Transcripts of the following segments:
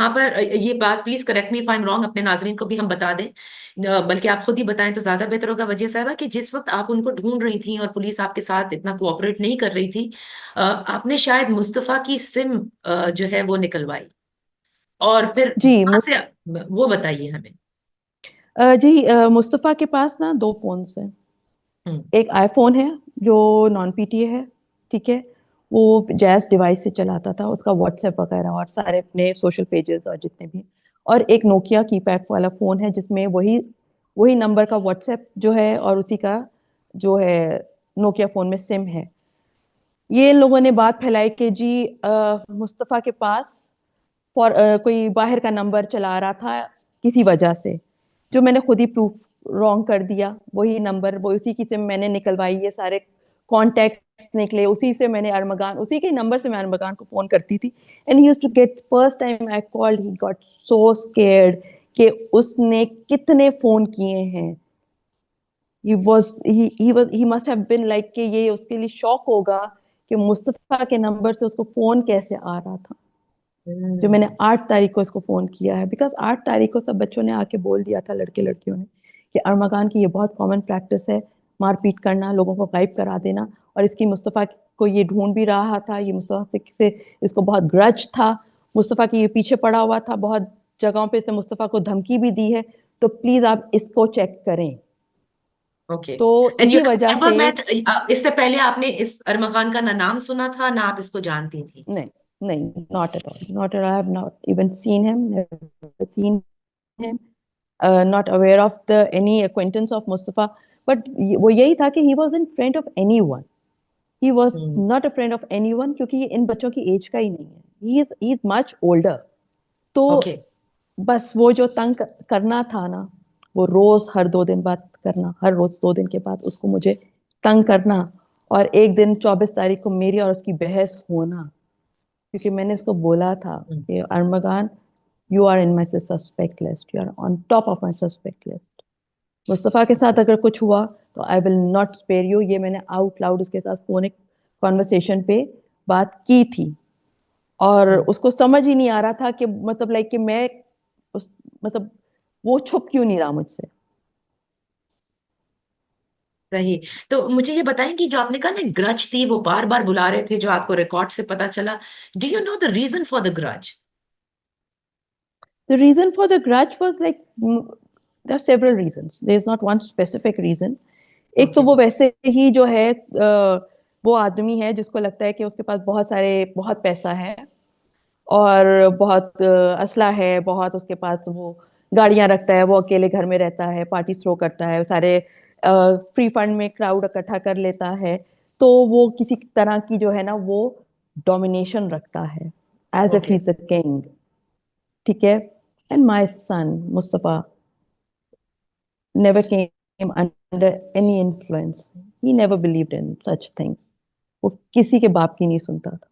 यहाँ पर ये बात please correct me if I am wrong, अपने नाजरीन को भी हम बता दें, बल्कि आप खुद ही बताएं तो ज्यादा बेहतर होगा वजीर साहबा, कि जिस वक्त आप उनको ढूंढ रही थी और पुलिस आपके साथ इतना कोऑपरेट नहीं कर रही थी, आपने शायद मुस्तफा की सिम जो है वो निकलवाई, और फिर जी वहां से वो बताइए हमें। जी मुस्तफ़ा के पास ना दो फोन्स हैं। हम्म। एक आईफोन है जो नॉन पीटीए है, ठीक है। वो जैस डिवाइस से चलाता था, उसका व्हाट्सएप वगैरह और सारे अपने सोशल पेजेस और जितने भी। और एक नोकिया कीपैड वाला फोन है जिसमें वही वही नंबर का व्हाट्सएप जो है, और उसी का जो है नोकिया फोन में सिम है। ये लोगों ने बात फैलाई कि जी मुस्तफ़ा के पास कोई बाहर का नंबर चला रहा था किसी वजह से, जो मैंने खुद ही प्रूफ रॉन्ग कर दिया। वही नंबर, वो उसी की सिम मैंने निकलवाई, ये सारे कॉन्टेक्ट्स निकले उसी से। मैंने अरमगान, उसी के नंबर से मैं अरमगान को फोन करती थी। And he used to get, first time I called he got so scared कि उसने कितने फोन किए हैं। he must have been like कि ये उसके लिए शॉक होगा कि मुस्तफा के नंबर से उसको फोन कैसे आ रहा था। जो मैंने हम्म। 8 तारीख को इसको फोन किया है, बिकॉज 8 तारीख को सब बच्चों ने आके बोल दिया था, लड़के लड़कियों ने, कि अरमगान की ये बहुत कॉमन प्रैक्टिस है, मारपीट करना, लोगों को गायब करा देना। और इसकी मुस्तफ़ा को ये ढूंढ भी रहा था, ये मुस्तफ़ा से इसको बहुत ग्रज था, मुस्तफ़ा के ये पीछे पड़ा हुआ था, बहुत जगहों पे इसने मुस्तफ़ा को धमकी भी दी है। तो प्लीज आप इसको चेक करें। ओके। तो एंड यू इसी वजह नेवर से, मेट, इससे पहले आपने इस अरमान खान का ना नाम सुना था ना आप इसको जानती थी? नहीं, नहीं, not at all, not at, I have not even seen him, never seen him, not aware of the any acquaintance of Mustafa. But वो यही था कि he wasn't friend of anyone. He was hmm. not a friend of anyone, क्योंकि ये इन बच्चों की as का ही नहीं है। he is much older. तो ओके। बस वो जो तंग करना था ना, वो रोज हर 2 दिन बाद करना, हर रोज 2 दिन के बाद उसको मुझे तंग करना। और एक दिन 24 तारीख को मेरी और उसकी बहस होना, क्योंकि मैंने उसको बोला था कि Armaghan, you are in my suspect list, you are on top of my suspect list. Mustafa के साथ अगर कुछ हुआ तो I will not spare you. ये मैंने आउट लाउड उसके साथ फोन, एक कॉन्वर्सेशन पे बात की थी। और उसको समझ ही नहीं आ रहा था कि मतलब लाइक कि मैं उस मतलब वो छुप क्यों नहीं रहा मुझसे। सही। तो मुझे ये बताएं कि जो आपने कहा ना ग्रज थी, वो बार बार बुला रहे थे, जो आपको रिकॉर्ड से पता चला, do you know the reason for the grudge? The reason for the grudge was like, there are several reasons. There is not one specific reason. एक तो ओके। वो वैसे ही जो है वो आदमी है जिसको लगता है कि उसके पास बहुत पैसा है, और बहुत असला है, बहुत उसके पास वो गाड़ियां रखता है, वो अकेले घर में रहता है, पार्टी थ्रो करता है, सारे फ्री फंड में क्राउड इकट्ठा कर लेता है। तो वो किसी तरह की जो है ना, वो डोमिनेशन रखता है, as if he okay. Is a king, ठीक है। And my son Mustafa never came under any influence. He never believed in such things. वो किसी के बाप की नहीं सुनता था।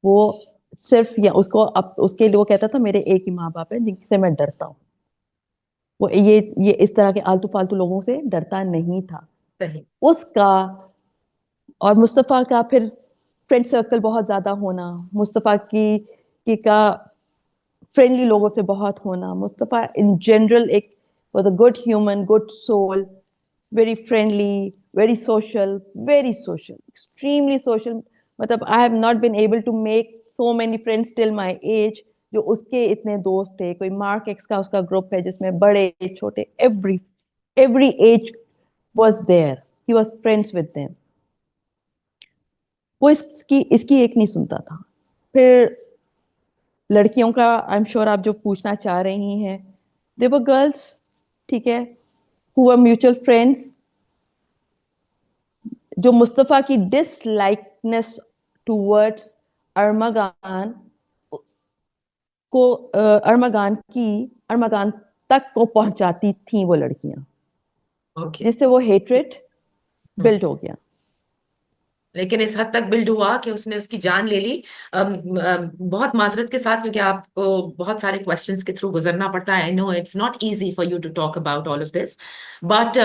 वो सिर्फ, या उसको उसके लिए वो कहता था मेरे एक ही माँ बाप है जिनसे मैं डरता हूँ। वो ये इस तरह के आलतू फालतू लोगों से डरता नहीं था। सही। उसका और मुस्तफा का फिर फ्रेंड सर्कल बहुत ज्यादा होना, मुस्तफा की का फ्रेंडली लोगों से बहुत होना। मुस्तफा इन जनरल एक was a good human, good soul, very friendly, very social, extremely social. मतलब I have not been able to make so many friends till my age जो उसके इतने दोस्त थे। कोई मार्क एक्स का उसका ग्रुप है जिसमें बड़े छोटे, every age was there. He was friends with them. वो इसकी इसकी एक नहीं सुनता था। फिर लड़कियों का, आई एम श्योर आप जो पूछना चाह रही हैं, दे वर गर्ल्स, ठीक है, हु वर म्यूचुअल फ्रेंड्स, जो मुस्तफा की डिसलाइकनेस टूवर्ड्स अरमगान को अरमगान तक को पहुंचाती थी वो लड़कियां, ओके। जिससे वो हेट्रेट बिल्ड हो गया। लेकिन इस हद तक बिल्ड हुआ कि उसने उसकी जान ले ली। बहुत माजरत के साथ, क्योंकि आपको बहुत सारे क्वेश्चंस के थ्रू गुजरना पड़ता है। I know it's not easy for you to talk about all of this, but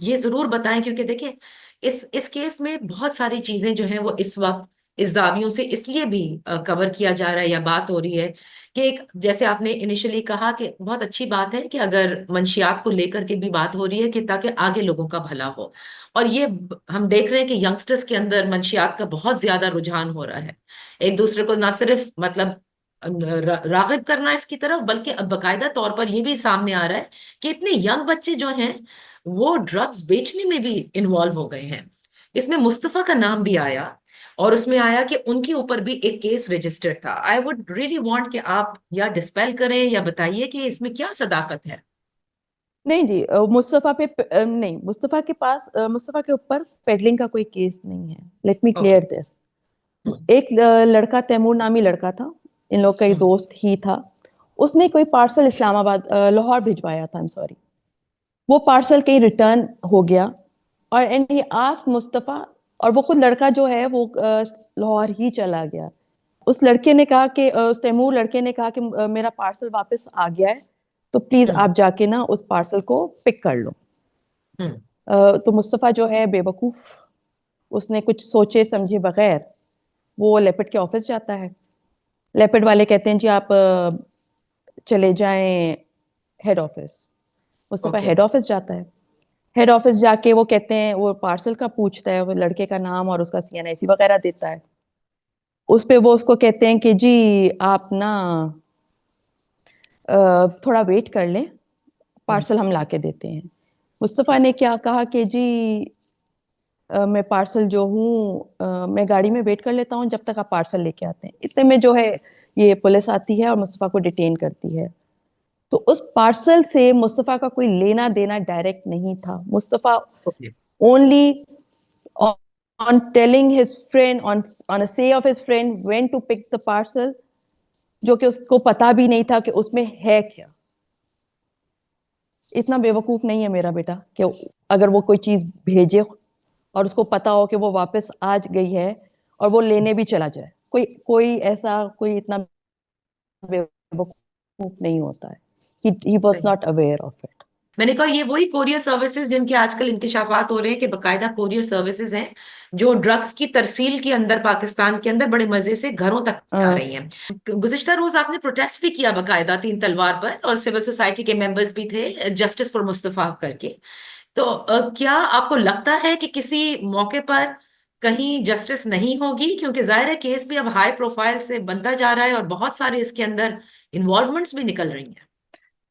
ये जरूर बताएं, क्योंकि देखिए इस केस में बहुत सारी चीजें जो हैं वो इस वक्त इस दावियों से इसलिए भी कवर किया जा रहा है या बात हो रही है कि एक, जैसे आपने इनिशियली कहा कि बहुत अच्छी बात है कि अगर मंशियात को लेकर के भी बात हो रही है कि ताकि आगे लोगों का भला हो। और ये हम देख रहे हैं कि यंगस्टर्स के अंदर मंशियात का बहुत ज्यादा रुझान हो रहा है, एक दूसरे को ना सिर्फ मतलब रागिब करना इसकी तरफ, बल्कि अब बाकायदा तौर पर ये भी सामने आ रहा है कि इतने यंग बच्चे जो हैं वो ड्रग्स बेचने में भी इन्वॉल्व हो गए हैं। इसमें मुस्तफा का नाम भी आया, और उसमें आया कि उनके ऊपर भी एक केस रजिस्टर्ड था। आई वुड रियली वांट कि आप या डिस्पेल करें या बताइए कि इसमें क्या सदाकत है। नहीं जी, मुस्तफा पे नहीं, मुस्तफा के पास मुस्तफा के ऊपर पेडलिंग का कोई केस नहीं है। Let me okay. Clear this. एक लड़का, तैमूर नामी लड़का था, इन लोग का ही दोस्त ही था। उसने कोई पार्सल इस्लामाबाद, लाहौर भिजवाया था, आई एम सॉरी। वो पार्सल कहीं रिटर्न हो गया, और एंड ही आस्क्ड मुस्तफा, और वो खुद लड़का जो है वो लाहौर ही चला गया। उस लड़के ने कहा कि उस तैमूर लड़के ने कहा कि मेरा पार्सल वापस आ गया है, तो प्लीज आप जाके ना उस पार्सल को पिक कर लो। तो मुस्तफा जो है बेवकूफ, उसने कुछ सोचे समझे बगैर वो लेपिड के ऑफिस जाता है। लेपिड वाले कहते हैं जी आप चले जाएं head office. Mustafa okay. Head office जाता है। हेड ऑफिस जाके वो कहते हैं, वो पार्सल का पूछता है, वो लड़के का नाम और उसका CNIC वगैरह देता है। उस पे वो उसको कहते हैं कि जी आप ना थोड़ा वेट कर लें, पार्सल हम ला के देते हैं। मुस्तफ़ा ने क्या कहा कि जी मैं पार्सल जो हूँ मैं गाड़ी में वेट कर लेता हूँ जब तक आप पार्सल लेके आते हैं। इतने में जो है ये पुलिस आती है और मुस्तफ़ा को डिटेन करती है। तो उस पार्सल से मुस्तफ़ा का कोई लेना देना डायरेक्ट नहीं था। Mustafa okay. Only on telling his friend, on a say of his friend, went to pick the parcel, जो कि उसको पता भी नहीं था कि उसमें है क्या। इतना बेवकूफ नहीं है मेरा बेटा कि अगर वो कोई चीज भेजे और उसको पता हो कि वो वापस आ गई है और वो लेने भी चला जाए। कोई कोई ऐसा कोई इतना बेवकूफ नहीं होता है। he was सही। not aware of it। मैंने कहा ये वही कोरियर सर्विसेज जिनके आजकल इंकशाफात हो रहे हैं कि बकायदा कोरियर सर्विसेज हैं जो ड्रग्स की तरसील के अंदर पाकिस्तान के अंदर बड़े मजे से घरों तक आ रही हैं। गुज़िश्ता रोज आपने प्रोटेस्ट भी किया बकायदा 3 तलवार पर, और सिविल सोसाइटी के मेंबर्स भी थे जस्टिस फॉर मुस्तफा करके। तो क्या आपको लगता है कि किसी मौके पर कहीं जस्टिस नहीं होगी, क्योंकि जाहिर है केस भी अब हाई प्रोफाइल से बनता जा रहा है और बहुत सारे इसके अंदर इन्वॉल्वमेंट्स भी निकल रही हैं।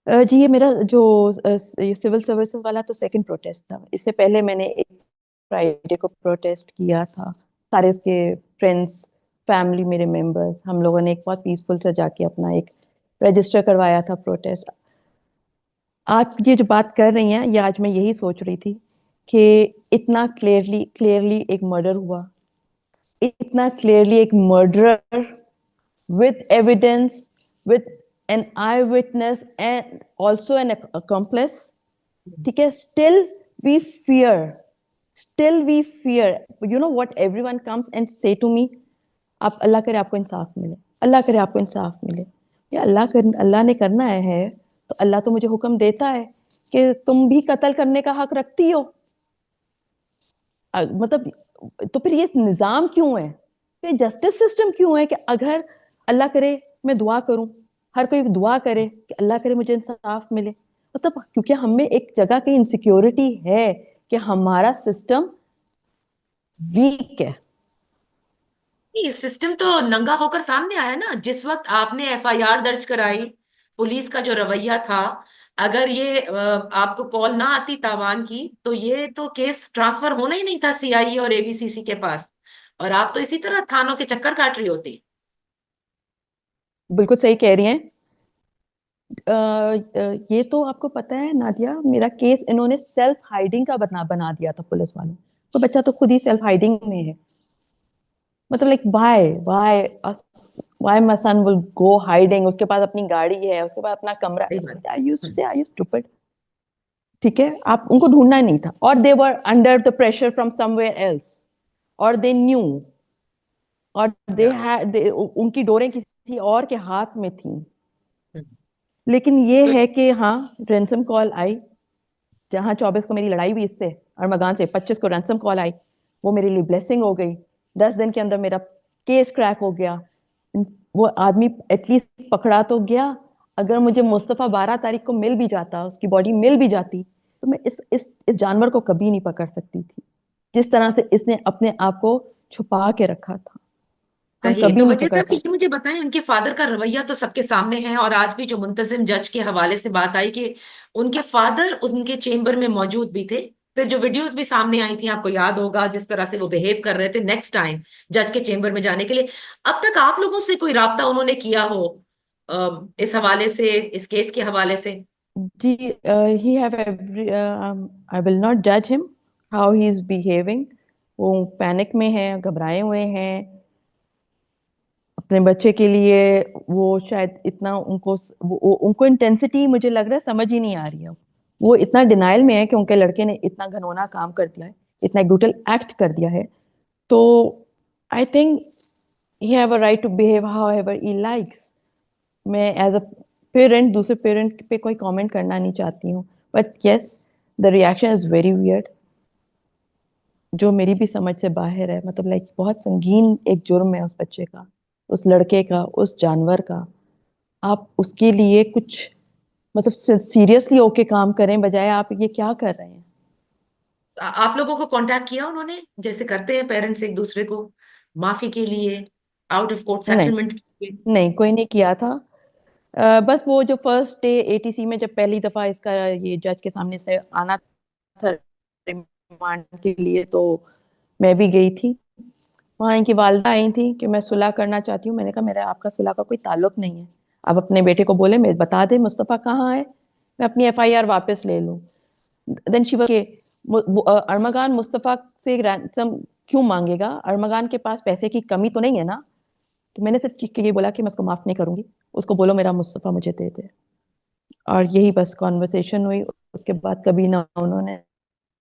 जी ये मेरा जो ये सिविल सर्विसेज वाला तो सेकंड प्रोटेस्ट था। इससे पहले मैंने एक फ्राइडे को प्रोटेस्ट किया था। सारे उसके फ्रेंड्स, फैमिली, मेरे मेंबर्स, हम लोगों ने एक बहुत पीसफुल से जाके अपना एक रजिस्टर करवाया था प्रोटेस्ट। आज ये जो बात कर रही हैं, ये आज मैं यही सोच रही थी कि इतना क्लियरली क्लियरली एक मर्डर हुआ, इतना क्लियरली एक murderer with evidence, with an eyewitness and also an accomplice, ठीक है, we fear still we fear, you know what everyone comes and say to me, आप अल्लाह करे आपको इंसाफ मिले, अल्लाह करे आपको इंसाफ मिले। या अल्लाह ने करना है तो अल्लाह तो मुझे हुक्म देता है कि तुम भी कत्ल करने का हक रखती हो। मतलब तो फिर ये निजाम क्यों है, ये जस्टिस सिस्टम क्यों है कि अगर अल्लाह करे मैं दुआ करूं, हर कोई दुआ करे कि अल्लाह करे मुझे इंसाफ मिले, मतलब क्योंकि हमें एक जगह की इनसिक्योरिटी है कि हमारा सिस्टम वीक है। ये सिस्टम तो नंगा होकर सामने आया ना जिस वक्त आपने एफआईआर दर्ज कराई। पुलिस का जो रवैया था, अगर ये आपको कॉल ना आती तावान की, तो ये तो केस ट्रांसफर होना ही नहीं था सीआईए और एवीसीसी के पास, और आप तो इसी तरह थानों के चक्कर काट रही होती। बिल्कुल सही कह रही हैं। ये तो आपको पता है नादिया, मेरा केस इन्होंने सेल्फ हाइडिंग का बना दिया था पुलिस वालों। तो बच्चा तो खुद ही सेल्फ हाइडिंग में है। मतलब like why my son will go hiding, उसके पास अपनी गाड़ी है, उसके पास अपना कमरा। सही बात। आई यूज्ड टू से आई एम स्टूपिड। ठीक है, आप उनको ढूंढना ही नहीं था, और they were under the pressure from somewhere else, और दे न्यू, और दे Yeah. हैड उनकी डोरें किसी और के हाथ में थी। लेकिन ये तो है कि हाँ, रैंसम कॉल आई। जहां 24 को मेरी लड़ाई हुई इससे अरमगान से, 25 को रैंसम कॉल आई, वो मेरे लिए ब्लेसिंग हो गई। 10 दिन के अंदर मेरा केस क्रैक हो गया, वो आदमी एटलीस्ट पकड़ा तो गया। अगर मुझे मुस्तफा 12 तारीख को मिल भी जाता, उसकी बॉडी मिल भी जाती, तो मैं इस जानवर को कभी नहीं पकड़ सकती थी, जिस तरह से इसने अपने आप को छुपा के रखा था। हम सही है। कभी तो नहीं वजह पकड़ साहब ये पाते। मुझे बताएं, उनके फादर का रवैया तो सबके सामने है, और आज भी जो मुंतजिम जज के हवाले से बात आई कि उनके फादर उनके चेंबर में मौजूद भी थे। फिर जो वीडियोस भी सामने आई थी, आपको याद होगा जिस तरह से वो बिहेव कर रहे थे नेक्स्ट टाइम जज के चेंबर में जाने के लिए। अब तक आप लोगों से कोई राब्ता उन्होंने किया हो इस हवाले से, इस केस के हवाले से? जी, he have every, I will not जज him how he is behaving. वो पैनिक में है, घबराए हुए हैं अपने बच्चे के लिए। वो शायद इतना उनको इंटेंसिटी मुझे लग रहा है समझ ही नहीं आ रही है। वो इतना डिनाइल में है कि उनके लड़के ने इतना घिनौना काम कर दिया है, इतना एक ब्रूटल एक्ट कर दिया है। तो I think he have a right to behave however he likes. मैं एज अ पेरेंट दूसरे पेरेंट पे कोई कमेंट करना नहीं चाहती हूँ, but yes, the reaction is very weird, जो मेरी भी समझ से बाहर है। मतलब लाइक बहुत संगीन एक जुर्म है उस बच्चे का, उस लड़के का, उस जानवर का। आप उसके लिए कुछ मतलब सीरियसली होके काम करें, बजाय आप ये क्या कर रहे हैं। आप लोगों को कांटेक्ट किया उन्होंने, जैसे करते हैं पेरेंट्स एक दूसरे को, माफी के लिए, आउट ऑफ कोर्ट नहीं, सेटलमेंट के लिए? नहीं, कोई नहीं किया था। बस वो जो फर्स्ट डे एटीसी में जब पहली दफा इसका ये जज के सामने से आना था रिमांड के लिए, तो मैं भी गई थी। वहाँ इनकी वालदा आई थी कि मैं सुलह करना चाहती हूँ। मैंने कहा मेरा आपका सुलह का कोई ताल्लुक नहीं है। आप अपने बेटे को बोले मैं बता दे मुस्तफ़ा कहाँ है, मैं अपनी एफआईआर वापस ले लूँ। देन शी के अरमगान मुस्तफ़ा से रैंसम क्यों मांगेगा? अरमगान के पास पैसे की कमी तो नहीं है ना। तो मैंने सिर्फ ये बोला कि मैं उसको माफ नहीं करूंगी, उसको बोलो मेरा मुस्तफ़ा मुझे दे दे। और यही बस कॉन्वर्सेशन हुई। उसके बाद कभी ना उन्होंने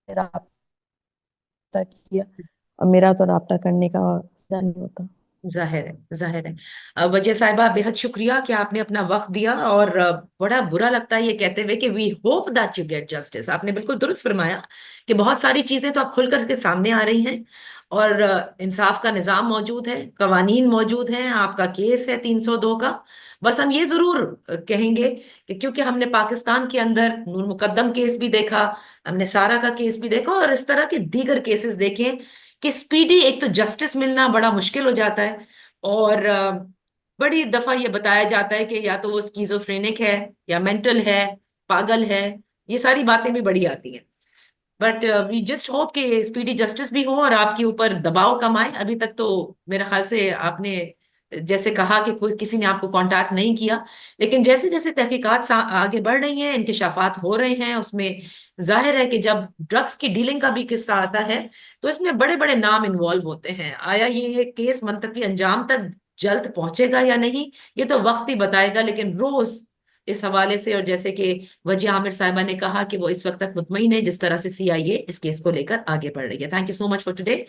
रब्ता किया, और मेरा तो रब्ता करने का नहीं होता। जाहिर है, जाहिर है। वजिया साहिबा, बेहद शुक्रिया कि आपने अपना वक्त दिया, और बड़ा बुरा लगता है ये कहते हुए कि we hope that you get justice. आपने बिल्कुल दुरुस्त फरमाया कि बहुत सारी चीजें तो अब खुल कर के सामने आ रही हैं, और इंसाफ का निजाम मौजूद है, कवानीन मौजूद हैं, आपका केस है 302 का। बस हम ये जरूर कहेंगे कि क्योंकि हमने पाकिस्तान के अंदर नूर मुकद्दम केस भी देखा, हमने सारा का केस भी देखा, और इस तरह के दीगर केसेस देखे कि स्पीडी एक तो जस्टिस मिलना बड़ा मुश्किल हो जाता है, और बड़ी दफा ये बताया जाता है कि या तो वो स्किज़ोफ्रेनिक है, या मेंटल है, पागल है। ये सारी बातें भी बड़ी आती हैं। बट वी जस्ट होप कि स्पीडी जस्टिस भी हो और आपके ऊपर दबाव कम आए। अभी तक तो मेरे ख्याल से आपने जैसे कहा कि कोई किसी ने आपको कांटेक्ट नहीं किया, लेकिन जैसे जैसे तहकीकात आगे बढ़ रही हैं, इंकशाफात हो रहे हैं, उसमें जाहिर है कि जब ड्रग्स की डीलिंग का भी किस्सा आता है तो इसमें बड़े बड़े नाम इन्वॉल्व होते हैं। आया ये केस मंतकी अंजाम तक जल्द पहुंचेगा या नहीं, ये तो वक्त ही बताएगा। लेकिन रोज इस हवाले से, और जैसे कि वजिया आमिर साहिबा ने कहा कि वो इस वक्त तक मुतमईन है जिस तरह से सीआईए इस केस को लेकर आगे बढ़ रही है। Thank you so much for today.